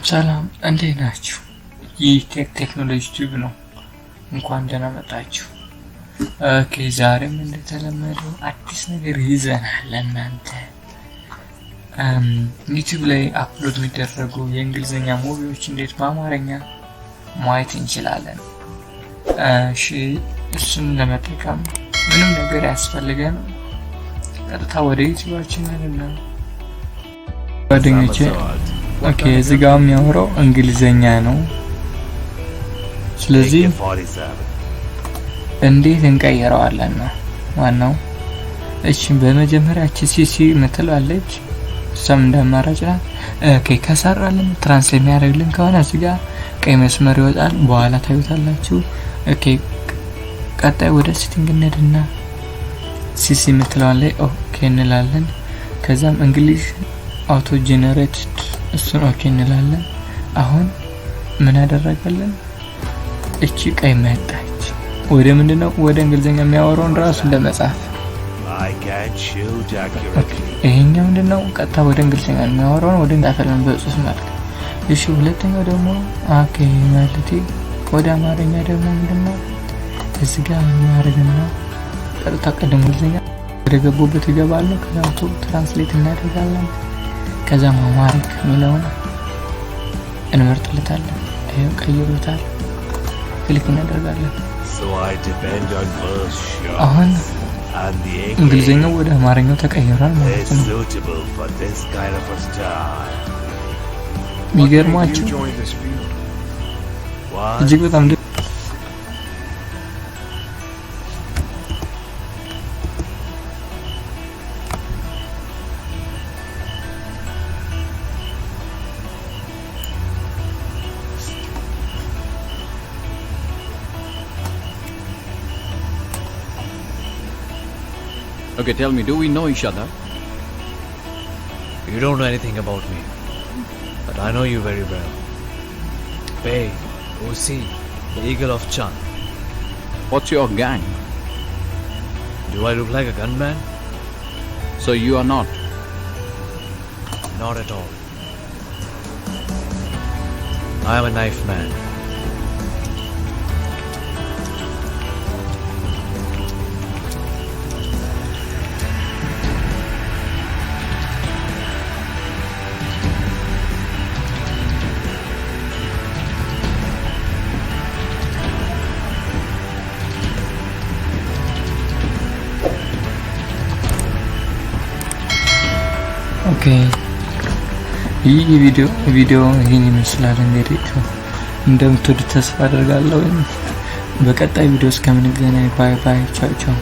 ሰላም እንዴት ናችሁ? ይህ ቴክኖሎጂ ዩቲዩብ ነው። እንኳን ደህና መጣችሁ። ኦኬ ዛሬም እንደተለመደው አዲስ ነገር ይዘናል ለእናንተ። ዩቲዩብ ላይ አፕሎድ የሚደረጉ የእንግሊዘኛ ሙቪዎች እንዴት በአማርኛ ማየት እንችላለን። እሺ እሱን ለመጠቀም ምንም ነገር ያስፈልገን ቀጥታ ወደ ዩቲዩባችን እንገባና ጓደኞቼ ኦኬ እዚህ ጋር የሚያወራው እንግሊዘኛ ነው። ስለዚህ እንዴት እንቀይረዋለን ነው ዋናው። እሺ በመጀመሪያ ሲሲ ምትላለች ሰም እንደማራጭ ናት። ኦኬ ከሰራልን ትራንስሌት የሚያደርግልን ከሆነ እዚህ ጋር ቀይ መስመር ይወጣል፣ በኋላ ታዩታላችሁ። ኦኬ ቀጣይ ወደ ሴቲንግ እንሄድና ሲሲ ምትለዋን ላይ ኦኬ እንላለን። ከዛም እንግሊሽ አውቶ ጄነሬትድ እሱን ኦኬ እንላለን። አሁን ምን አደረገልን? እቺ ቀይ መጣች። ወደ ምንድነው? ወደ እንግሊዘኛ የሚያወራውን ራሱ ለመጻፍ። ይሄኛው ምንድነው? ቀጥታ ወደ እንግሊዘኛ የሚያወራውን ወደ እንጣፈለን በጽሁፍ መልክ። እሺ ሁለተኛው ደግሞ ኦኬ ማለት ወደ አማርኛ ደግሞ ምንድነው? እዚህ ጋር እናደርግና ቀጥታ ቀደም እንግሊዘኛ ወደ ገቡበት ይገባሉ። ከዛም ትራንስሌት እናደርጋለን። ከዛ አማሪክ ሚለውን እንመርጥለታለን። ይሄው ቀይሮታል። ክሊክ እናደርጋለን። አሁን እንግሊዘኛው ወደ አማርኛው ተቀይሯል ማለት ነው። የሚገርማችሁ እጅግ በጣም Okay, tell me, do we know each other? You don't know anything about me, but I know you very well. Bay, OC, the Eagle of Chan. What's your gang? Do I look like a gunman? So you are not? Not at all. I am a knife man. ኦኬ ይህ ቪዲዮ ይሄን ይመስላል። እንግዲህ እንደምትወዱት ተስፋ አደርጋለሁ። በቀጣይ ቪዲዮ እስከምንገናኝ ባይ ባይ፣ ቻው ቻው።